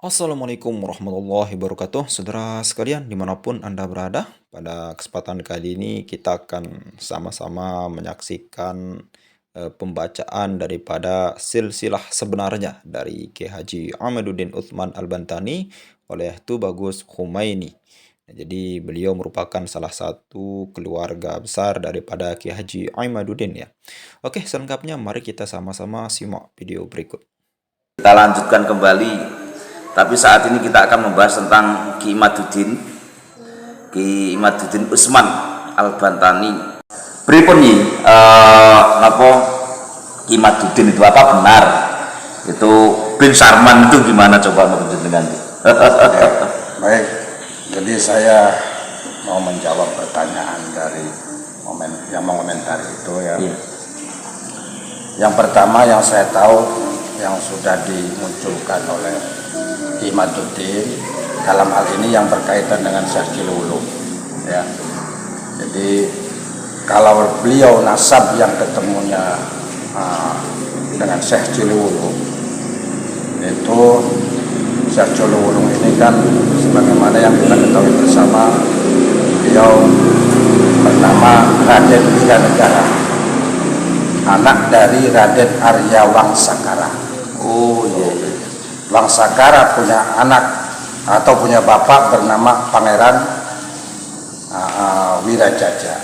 Assalamualaikum warahmatullahi wabarakatuh. Saudara sekalian, dimanapun Anda berada, pada kesempatan kali ini kita akan sama-sama menyaksikan pembacaan daripada silsilah sebenarnya dari Kiai Haji Ahmaduddin Utsman Al-Bantani oleh Tubagus Khumaini. Jadi beliau merupakan salah satu keluarga besar daripada Kiai Haji Ahmaduddin ya. Oke, selengkapnya mari kita sama-sama simak video berikut. Kita lanjutkan kembali, tapi saat ini kita akan membahas tentang Ki Imaduddin Utsman Al-Bantani. Pripun napa Ki Imaduddin itu apa benar? Itu bin Sarman itu gimana, coba menurut dengan Baik, jadi saya mau menjawab pertanyaan dari yang mengomentari itu ya. Iya. Yang pertama yang saya tahu yang sudah dimunculkan oleh Imaduddin dalam hal ini yang berkaitan dengan Syekh Cilulung ya. Jadi kalau beliau nasab yang ketemunya dengan Syekh Cilulung, itu Syekh Cilulung ini kan sebagaimana yang kita ketahui bersama, beliau bernama Raden Wiranegara, anak dari Raden Arya Wangsakara. Oh iya. Wangsakara punya anak atau punya bapak bernama Pangeran Wirajaja.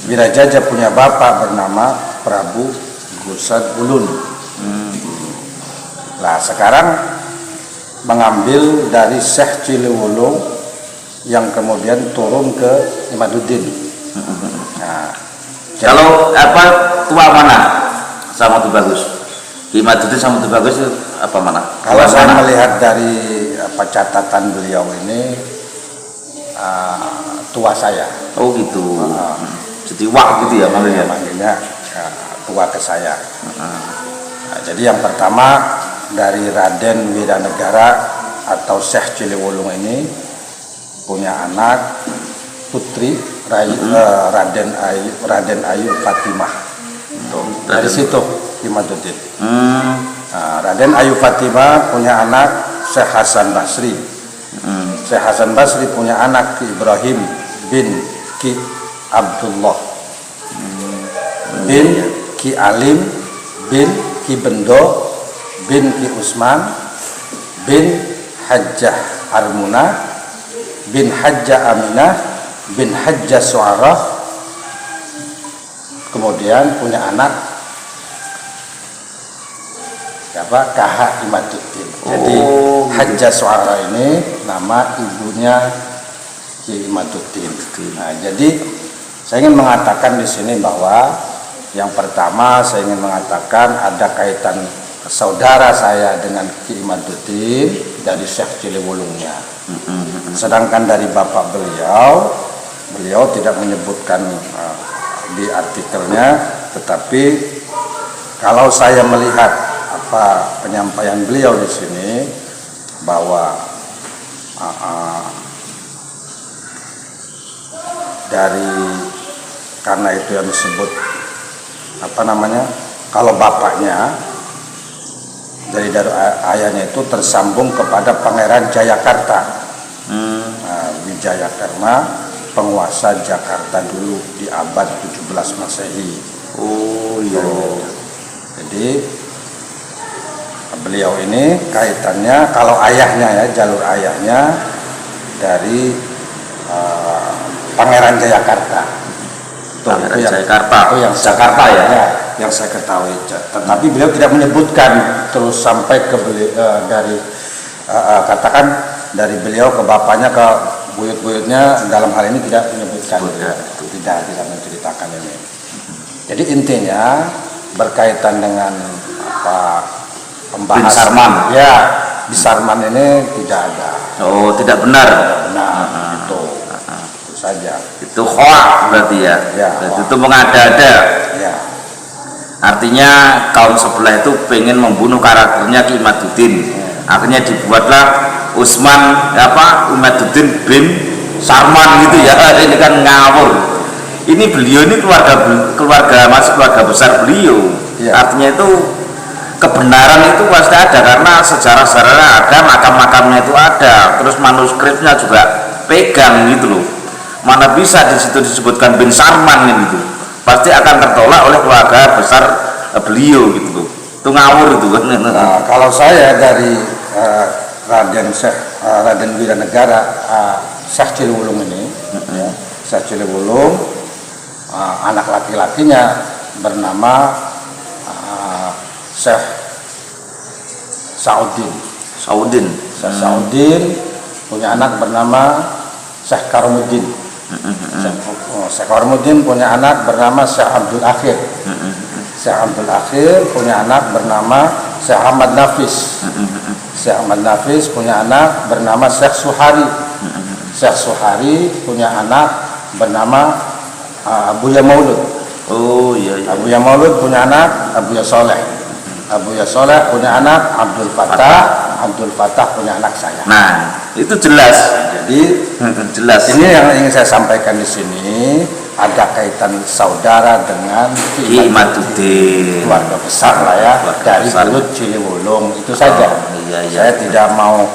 Wirajaja punya bapak bernama Prabu Gusad Ulun. Nah sekarang mengambil dari Syekh Ciliwulung yang kemudian turun ke Imaduddin. Nah, Kalau tua mana sama Tubagus? Imaduddin sama Tubagus itu apa mana? kalau saya melihat dari catatan beliau ini, tua saya. Oh gitu. Jadi wak gitu ya manggilnya tua ke saya. Nah, jadi yang pertama dari Raden Wiranegara atau Syekh Ciliwulung ini punya anak putri Raden Ayu Fatimah. Dari situ Imaduddin. Raden Ayu Fatimah punya anak Syekh Hasan Basri. Syekh Hasan Basri punya anak Ki Ibrahim bin Ki Abdullah bin Ki Alim bin Ki Bendo bin Ki Usman bin Hajjah Armuna bin Hajjah Aminah bin Hajjah Suara. Kemudian punya anak siapa? Kaha Imaduddin. Jadi Hajjah Suara ini nama ibunya Ki Imaduddin. Nah, jadi saya ingin mengatakan di sini bahwa yang pertama saya ingin mengatakan ada kaitan saudara saya dengan Ki Imaduddin dari Syekh Ciliwulungnya. Sedangkan dari bapak beliau tidak menyebutkan di artikelnya, tetapi kalau saya melihat penyampaian beliau di sini bahwa karena itu yang disebut kalau bapaknya dari ayahnya itu tersambung kepada Pangeran Jayakarta. Wijayakarna, penguasa Jakarta dulu di abad 17 Masehi. Oh iya. Jadi beliau ini kaitannya, kalau ayahnya ya, jalur ayahnya dari Pangeran Jayakarta. Pangeran Jayakarta. Itu yang Jakarta ya. Yang saya ketahui. Tetapi beliau tidak menyebutkan terus sampai ke dari katakan dari beliau ke bapaknya ke buyut-buyutnya, dalam hal ini tidak menyebutkan. Tidak menceritakan ini. Jadi intinya berkaitan dengan pembahasan Bin Sarman. Ya, Bin Sarman ini tidak ada. Oh, tidak benar. Itu saja. Itu hoak berarti ya. Berarti itu mengada-ada. Ya. Artinya kaum sebelah itu pengen membunuh karakternya Ki Imaduddin. Akhirnya dibuatlah Imaduddin bin Sarman gitu ya. Ini kan ngawur. Ini beliau ini keluarga besar beliau. Ya. Artinya itu kebenaran itu pasti ada karena sejarah-sejarahnya ada, makam-makamnya itu ada, terus manuskripnya juga pegang gitu loh. Mana bisa di situ disebutkan bin Sarman gitu, pasti akan tertolak oleh keluarga besar beliau gitu loh. Itu ngawur itu kan. Nah, kalau saya dari Raden Wiranegara, Syekh Ciliwulung ini, ya, Syekh Ciliwulung, anak laki-lakinya bernama Syekh Saudin. Syekh Saudin punya anak bernama Syekh Karomuddin. Syekh Karomuddin punya anak bernama Syekh Abdul Akhir. Syekh Abdul Akhir punya anak bernama Syekh Ahmad Nafis. Syekh Ahmad Nafis punya anak bernama Syekh Suhari. Syekh Suhari punya anak bernama Abuya Maulud. Oh iya, iya. Abuya Maulud punya anak Abuya Soleh. Abuya Soleh punya anak Abdul Fattah. Abdul Fattah punya anak saya. Nah, itu jelas. Jadi jelas. ini yang ingin saya sampaikan di sini, ada kaitan saudara dengan Ki Imaduddin, keluarga besar lah ya, keluarga dari besar. Belut Ciliwulung itu saja. Iya, iya. Saya tidak mau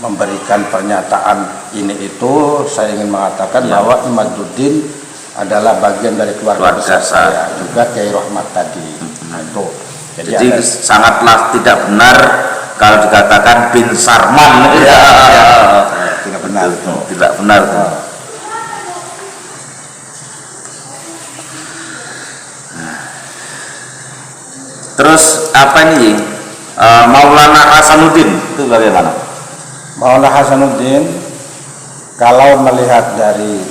memberikan pernyataan ini itu. Saya ingin mengatakan bahwa Imaduddin adalah bagian dari keluarga besar saya, juga Kiai Rahmat tadi. Nah, itu. Jadi sangatlah tidak benar kalau dikatakan bin Sarman. Ya, tidak benar. Tidak benar. Terus apa ini? Maulana Hasanuddin itu bagaimana? Maulana Hasanuddin, kalau melihat dari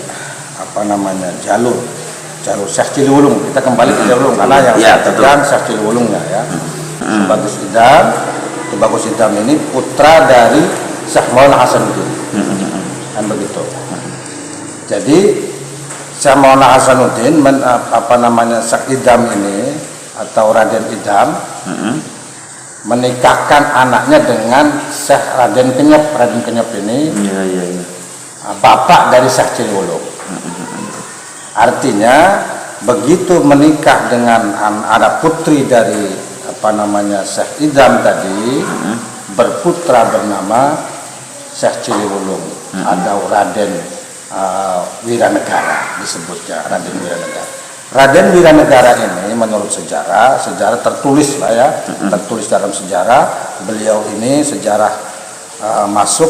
jalur Syekh Ciliwulung, kita kembali ke Ciliwulung karena yang saya pegang Syekh Ciliwulungnya ya. Tubagus Idam ini putra dari Syekh Maulana Hasanuddin, kan begitu. Jadi Syekh Maulana Hasanuddin Syekh Idam ini atau Raden Idam menikahkan anaknya dengan Syekh Raden Kenyep. Raden Kenyep ini bapak dari Syekh Ciliwulung. Artinya begitu menikah dengan anak putri dari Syekh Idam tadi, berputra bernama Syekh Ciliwulung, ada Raden Wiranegara disebutnya, Raden Wiranegara. Raden Wiranegara ini menurut sejarah tertulis lah ya, tertulis dalam sejarah, beliau ini sejarah masuk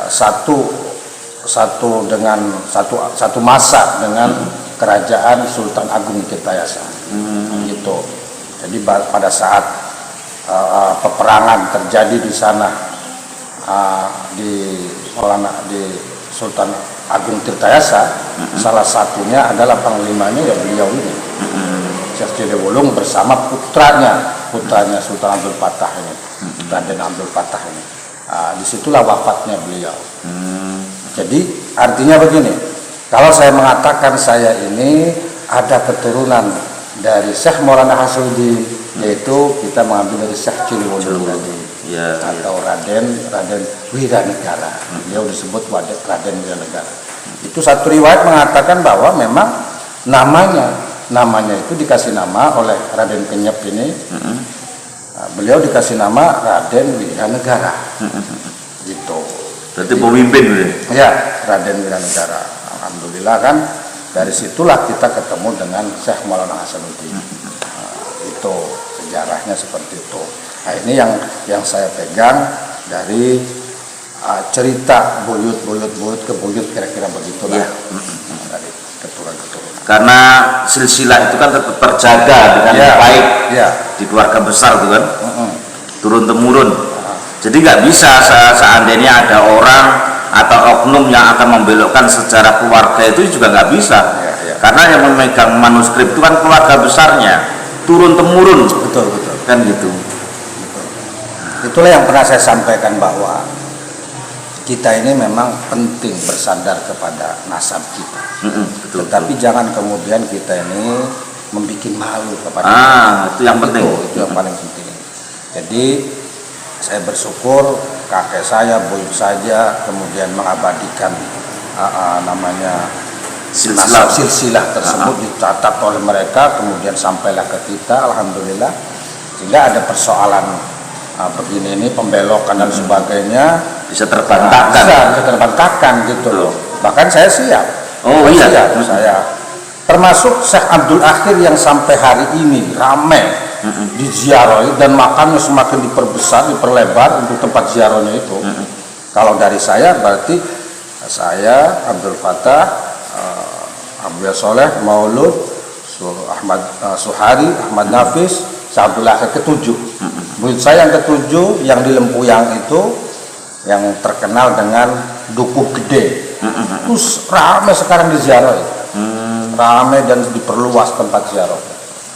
satu masa dengan kerajaan Sultan Agung Tirtayasa, gitu. Jadi pada saat peperangan terjadi di sana di Sultan Agung Tirtayasa, salah satunya adalah panglimanya ya beliau ini, Syekh Ciliwulung bersama putranya Sultan Abdul Fattah ini, Raden Abdul Fattah ini. Disitulah wafatnya beliau. Jadi artinya begini, kalau saya mengatakan saya ini ada keturunan dari Syekh Maulana Hasanuddin, yaitu kita mengambil dari Syekh Ciliwulung tadi, atau Raden Wiranegara. Beliau disebut Raden Wiranegara. Itu satu riwayat mengatakan bahwa memang namanya itu dikasih nama oleh Raden Kenyep ini. Beliau dikasih nama Raden Wiranegara. Gitu. Berarti pemimpin ya, Raden Wiranegara. Alhamdulillah kan dari situlah kita ketemu dengan Syekh Maulana Hasanuddin. Itu sejarahnya seperti itu. Nah, ini yang saya pegang dari cerita buyut ke buyut, kira-kira begitulah. Dari keturunan. Karena silsilah itu kan tetap terjaga dengan baik di keluarga besar itu kan, turun temurun. Jadi nggak bisa seandainya ada orang atau oknum yang akan membelokkan sejarah keluarga itu juga nggak bisa. Karena yang memegang manuskrip itu kan keluarga besarnya, turun temurun. Betul. Kan gitu. Betul. Itulah yang pernah saya sampaikan bahwa kita ini memang penting bersandar kepada nasab kita. Betul. Tetapi jangan kemudian kita ini membuat malu kepada itu yang penting. Itu yang paling penting. Jadi saya bersyukur kakek saya, buyut saja, kemudian mengabadikan silsilah tersebut dicatat oleh mereka, kemudian sampailah ke kita, alhamdulillah. sehingga ada persoalan begini ini pembelokan dan sebagainya Bisa terbantahkan. bisa terbantahkan gitu loh. Bahkan saya siap. Oh iya. Siap, saya termasuk Syekh Abdul Akhir yang sampai hari ini ramai diziarahi dan makamnya semakin diperbesar, diperlebar untuk tempat ziarahnya itu. Kalau dari saya berarti saya Abdul Fattah, Abdul Soleh, Maulud, Ahmad Suhari, Ahmad Nafis, Syekh Abdul Akhir ketujuh. Murid saya yang ketujuh yang di Lempuyang itu yang terkenal dengan Dukuh Gede. Terus ramai sekarang diziarahi. Ramai dan diperluas tempat ziarah.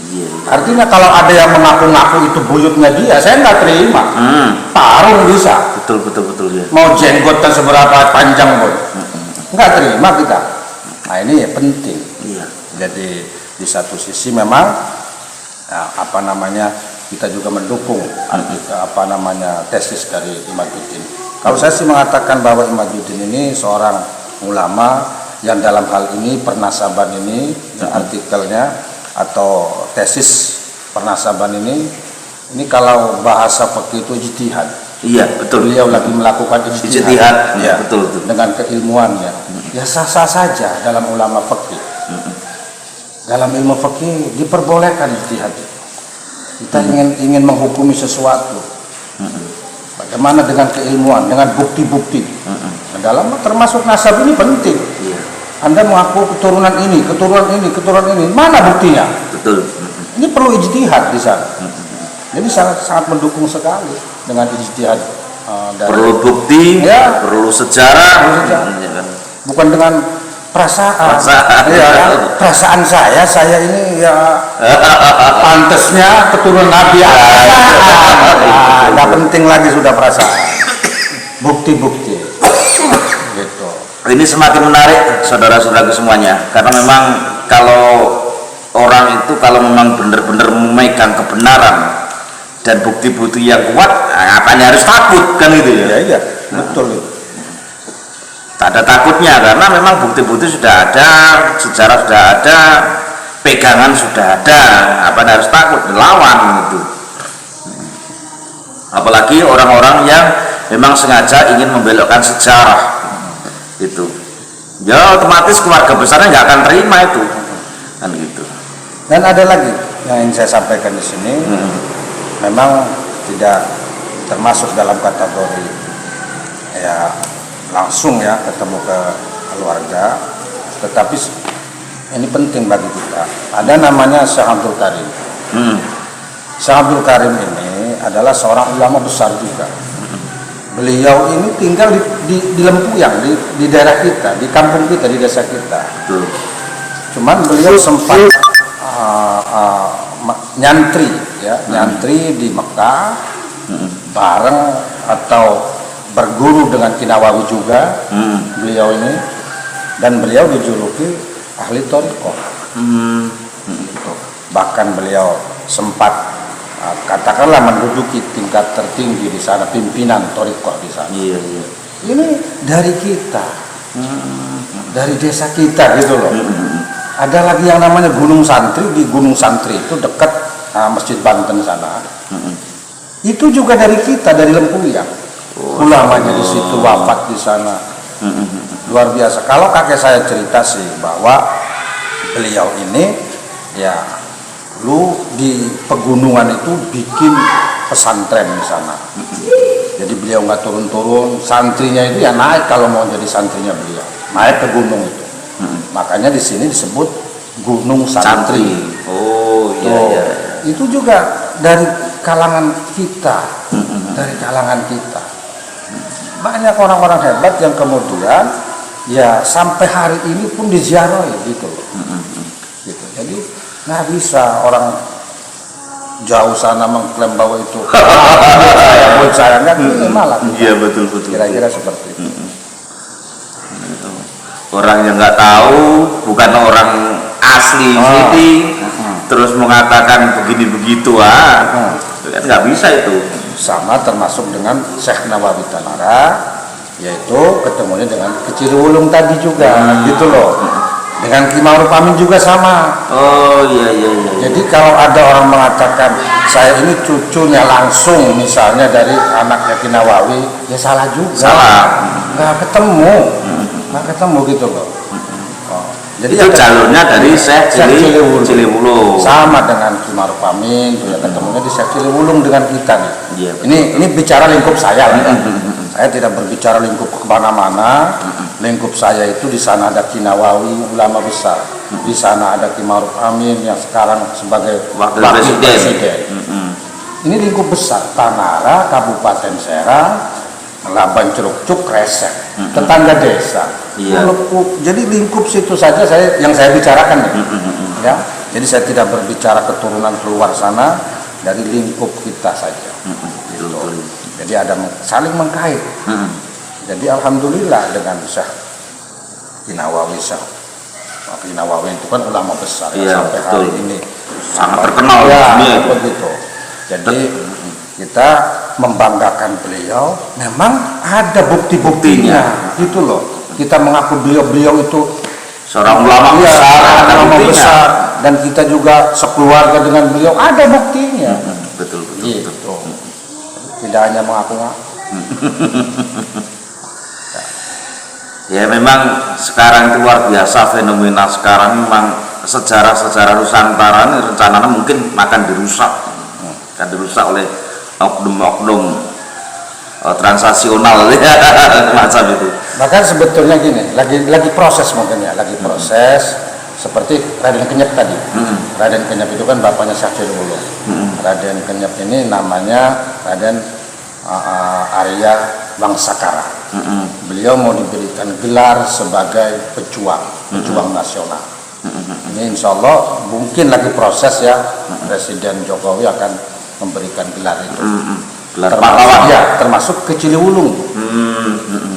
Iya. Artinya kalau ada yang mengaku-ngaku itu buyutnya dia, saya nggak terima. Tarung bisa. Betul ya. Mau jenggotnya seberapa panjang pun, nggak terima kita. Nah ini ya penting. Iya. Jadi di satu sisi memang kita juga mendukung tesis dari Imaduddin. Kalau saya sih mengatakan bahwa Imaduddin ini seorang ulama yang dalam hal ini pernasaban ini artikelnya atau tesis pernasaban ini kalau bahasa fikih itu ijtihad. Iya, betul. Beliau lagi melakukan ijtihad. Ya, betul. Dengan keilmuannya. Ya sah-sah saja dalam ulama fikih. Dalam ilmu fikih diperbolehkan ijtihad. Kita ingin menghukumi sesuatu. Bagaimana dengan keilmuan, dengan bukti-bukti. Dalam termasuk nasab ini penting. Iya. Anda mengaku keturunan ini, mana buktinya? Betul. Ini perlu ijtihad di sana. Jadi sangat mendukung sekali dengan ijtihad. Perlu bukti, ya, perlu sejarah. Bukan dengan perasaan. Ya, perasaan saya ini ya pantasnya keturunan Nabi Adam. Nggak penting lagi sudah perasaan. Bukti-bukti. Gitu. Ini semakin menarik saudara-saudaraku semuanya, karena memang kalau orang itu kalau memang benar-benar memegang kebenaran dan bukti-bukti yang kuat, apanya harus takut kan itu ya? Iya, betul itu. Tak ada takutnya karena memang bukti-bukti sudah ada, sejarah sudah ada, pegangan sudah ada, apa harus takut lawan itu. Apalagi orang-orang yang memang sengaja ingin membelokkan sejarah itu, ya otomatis keluarga besarnya nggak akan terima itu, kan gitu. Dan ada lagi yang ingin saya sampaikan di sini, memang tidak termasuk dalam kategori ya langsung ya ketemu ke keluarga, tetapi ini penting bagi kita. Ada namanya Syekh Abdul Karim. Syekh Abdul Karim ini adalah seorang ulama besar juga. Beliau ini tinggal di Lempuyang, di daerah kita, di kampung kita, di desa kita. Cuman beliau sempat nyantri di Mekah bareng atau berguru dengan Ki Nawawi juga. Beliau ini, dan beliau dijuluki ahli thariqah. Bahkan beliau sempat katakanlah menduduki tingkat tertinggi di sana, pimpinan thariqah di sana. Iya. Ini dari kita, dari desa kita gitu loh. Ada lagi yang namanya Gunung Santri. Di Gunung Santri itu dekat Masjid Banten sana. Itu juga dari kita, dari Lempuyang. Ulamanya di situ, wafat di sana. Luar biasa. Kalau kakek saya cerita sih bahwa beliau ini ya lu di pegunungan itu bikin pesantren di sana. Jadi beliau nggak turun-turun, santrinya itu ya naik kalau mau jadi santrinya beliau, naik ke gunung itu. Makanya di sini disebut Gunung Santri. Oh iya. Itu juga dari kalangan kita, Banyak orang-orang hebat yang kemudian ya sampai hari ini pun diziarahi gitu loh. Gitu. Jadi nggak bisa orang jauh sana mengklaim bahwa itu saya nggak malah. Iya betul. Kira-kira seperti itu. Orang yang nggak tahu, bukan orang asli sini, terus mengatakan begini begitu kan nggak bisa itu. Sama termasuk dengan Syekh Nawawi Tanara, yaitu ketemunya dengan Kecil Wulung tadi juga, gitu loh. Dengan Ki Ma'ruf Amin juga sama. Oh iya iya iya. Jadi kalau ada orang mengatakan saya ini cucunya langsung misalnya dari anaknya Ki Nawawi, ya salah juga. Salah. Nggak ketemu, nggak ketemu gitu loh. Oh, jadi Itu jalurnya dari Syekh Ciliwulung. sama dengan Ki Ma'ruf Amin, ya ketemunya di Syekh Ciliwulung dengan kita nih. Iya, Ini bicara lingkup saya lah. Saya tidak berbicara lingkup kemana-mana. Lingkup saya itu di sana ada Ki Nawawi, ulama besar. Di sana ada Ki Ma'ruf Amin yang sekarang sebagai Wakil wakil Presiden. presiden. Ini lingkup besar. Tanara, Kabupaten Serang, Laban Curug Cuk, Kresek, tetangga desa. Iya. Jadi lingkup situ saja yang saya bicarakan nih. Ya. Jadi saya tidak berbicara keturunan keluar sana, dari lingkup kita saja. Betul. Jadi ada saling mengkait. Jadi alhamdulillah dengan Syekh Ki Nawawi, Ki Nawawi itu kan ulama besar Iya, sampai betul. hari ini Sangat terkenal di ya, dunia itu. begitu. Jadi kita membanggakan beliau, memang ada bukti-buktinya gitu loh. Kita mengaku beliau itu Seorang ulama iya, besar, ada ulama buktinya. besar, dan kita juga sekeluarga dengan beliau, ada buktinya. Betul. Gitu. Tidak hanya mengaku-ngaku. Ya memang sekarang itu luar biasa fenomena sekarang, memang sejarah Nusantara ini rencananya mungkin akan dirusak oleh oknum-oknum transaksional macam itu. Bahkan sebetulnya gini, lagi proses mungkin ya, seperti Raden Kenyep tadi. Raden Kenyep itu kan bapaknya Syekh Ciliwulung. Raden Kenyep ini namanya Raden Arya Wangsakara. Beliau mau diberikan gelar sebagai pejuang nasional. Ini insya Allah mungkin lagi proses ya, Presiden Jokowi akan memberikan gelar itu. Gelar pahlawan. Ya, termasuk ke Ciliwulung.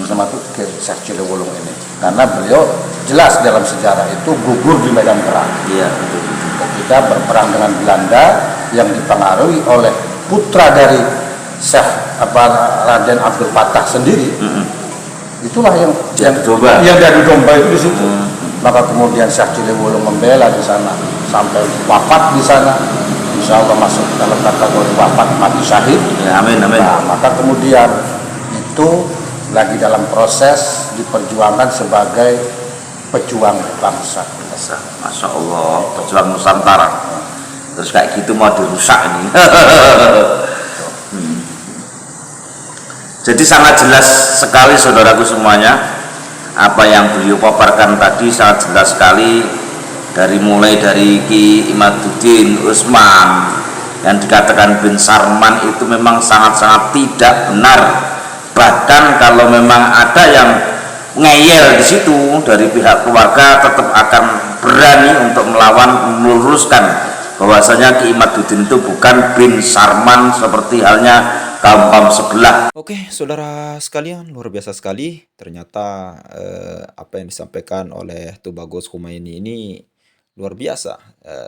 Termasuk ke Syekh Ciliwulung ini. Karena beliau jelas dalam sejarah itu gugur di medan perang. Iya. Ketika berperang dengan Belanda yang dipengaruhi oleh putra dari Syekh Raden Abdul Fattah sendiri. Itulah yang diadu domba itu di situ. Maka kemudian Syekh Ciliwulung membela di sana sampai wafat di sana. Insya Allah masuk dalam kategori wafat mati syahid. Ya, amin. Nah, maka kemudian itu lagi dalam proses diperjuangkan sebagai pejuang bangsa. Masya Allah, pejuang Nusantara. Terus kayak gitu mau dirusak ini. Jadi sangat jelas sekali saudaraku semuanya, apa yang beliau paparkan tadi sangat jelas sekali. Mulai dari Ki Imaduddin Usman yang dikatakan bin Sarman itu memang sangat-sangat tidak benar. Bahkan kalau memang ada yang ngeyel di situ dari pihak keluarga, tetap akan berani untuk melawan, meluruskan bahwasanya Ki Imaduddin itu bukan bin Sarman seperti halnya kaum sebelah. Oke, saudara sekalian, luar biasa sekali. Ternyata apa yang disampaikan oleh Tubagus Humaini ini luar biasa,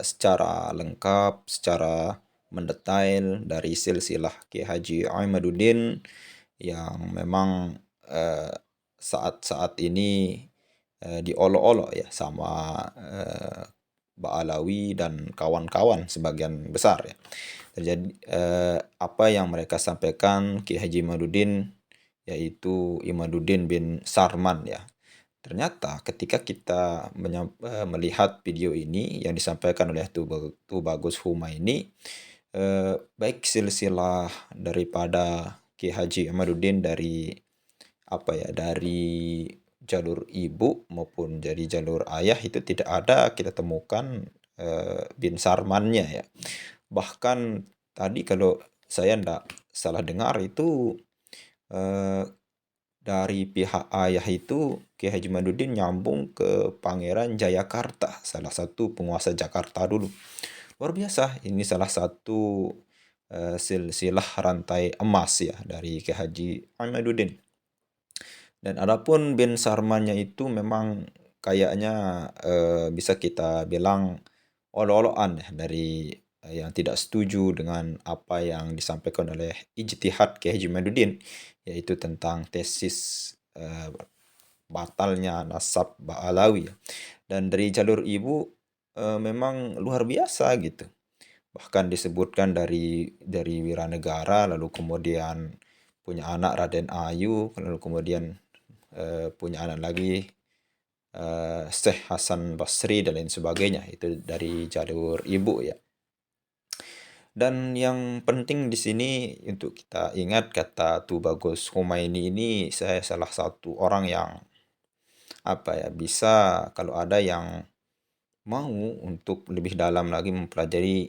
secara lengkap, secara mendetail dari silsilah Kiai Haji Imaduddin yang memang saat-saat ini diolok-olok ya sama Ba'alawi dan kawan-kawan sebagian besar ya. Terjadi apa yang mereka sampaikan Kiai Haji Imaduddin, yaitu Imaduddin bin Sarman ya. Ternyata ketika kita melihat video ini yang disampaikan oleh Tubagus Humaini, baik silsilah daripada Kiai Haji Imaduddin dari jalur ibu maupun dari jalur ayah itu tidak ada kita temukan bin Sarmannya ya. Bahkan tadi kalau saya tidak salah dengar itu dari pihak ayah itu Kiai Haji Imaduddin nyambung ke Pangeran Jayakarta, salah satu penguasa Jakarta dulu. Luar biasa, ini salah satu silsilah rantai emas ya dari Kiai Haji Imaduddin. Dan adapun bin Sarmannya itu memang kayaknya bisa kita bilang olo-oloan ya dari yang tidak setuju dengan apa yang disampaikan oleh ijtihad Kiai Haji Imaduddin, yaitu tentang tesis batalnya nasab Ba'alawi ya. Dan dari jalur ibu memang luar biasa gitu. Bahkan disebutkan dari Wiranegara, lalu kemudian punya anak Raden Ayu, lalu kemudian punya anak lagi Syekh Hasan Basri dan lain sebagainya. Itu dari jalur ibu ya. Dan yang penting di sini untuk kita ingat, kata Tubagus Khomeini ini, saya salah satu orang yang bisa, kalau ada yang mau untuk lebih dalam lagi mempelajari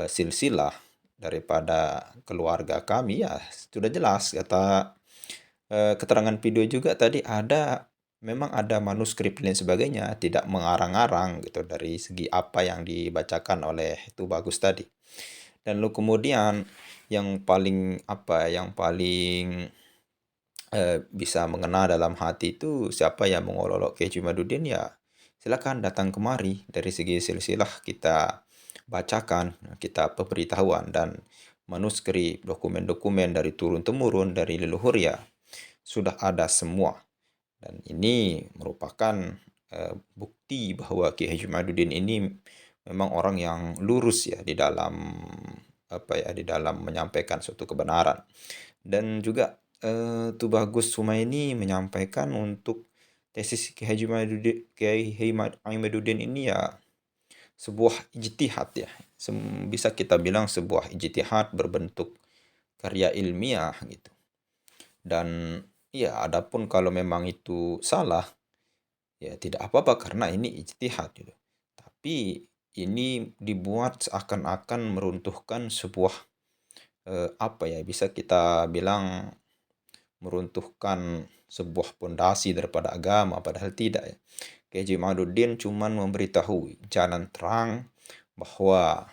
silsilah daripada keluarga kami, ya sudah jelas kata keterangan video juga tadi, memang ada manuskrip dan sebagainya, tidak mengarang-arang gitu dari segi apa yang dibacakan oleh Tubagus tadi. Dan lalu kemudian yang paling bisa mengena dalam hati itu, siapa yang mengolok-olok Kiai Jumaduddin, ya silakan datang kemari. Dari segi silsilah kita bacakan, kita pemberitahuan, dan manuskrip, dokumen-dokumen dari turun-temurun, dari leluhur ya sudah ada semua. Dan ini merupakan bukti bahwa Kiai Jumaduddin ini memang orang yang lurus ya di dalam di dalam menyampaikan suatu kebenaran. Dan juga Tubagus Humaini menyampaikan untuk tesis Kiai Jumaduddin ini ya sebuah ijtihad ya. Bisa kita bilang sebuah ijtihad berbentuk karya ilmiah gitu. Dan ya, adapun kalau memang itu salah, ya tidak apa-apa karena ini ijtihad gitu. Tapi ini dibuat seakan-akan meruntuhkan sebuah bisa kita bilang meruntuhkan sebuah pondasi daripada agama, padahal tidak ya. Kiai Jumaduddin cuman memberitahu jalan terang bahwa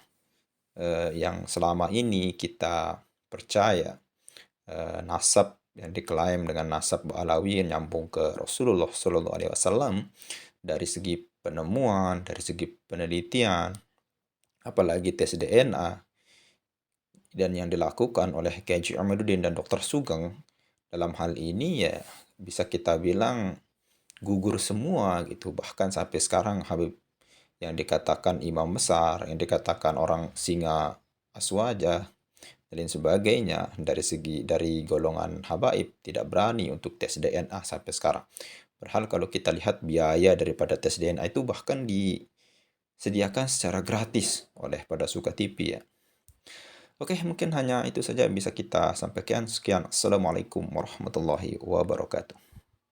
yang selama ini kita percaya, nasab yang diklaim dengan nasab Ba'alawi nyambung ke Rasulullah Shallallahu Alaihi Wasallam, dari segi penemuan, dari segi penelitian, apalagi tes DNA, dan yang dilakukan oleh Kiai Jumaduddin dan Dr. Sugeng dalam hal ini ya bisa kita bilang gugur semua gitu. Bahkan sampai sekarang Habib yang dikatakan imam besar, yang dikatakan orang singa aswaja dan lain sebagainya, dari golongan habaib tidak berani untuk tes DNA sampai sekarang. Padahal kalau kita lihat biaya daripada tes DNA itu bahkan disediakan secara gratis oleh pada Suka TV ya. Oke, mungkin hanya itu saja yang bisa kita sampaikan. Sekian. Assalamualaikum warahmatullahi wabarakatuh.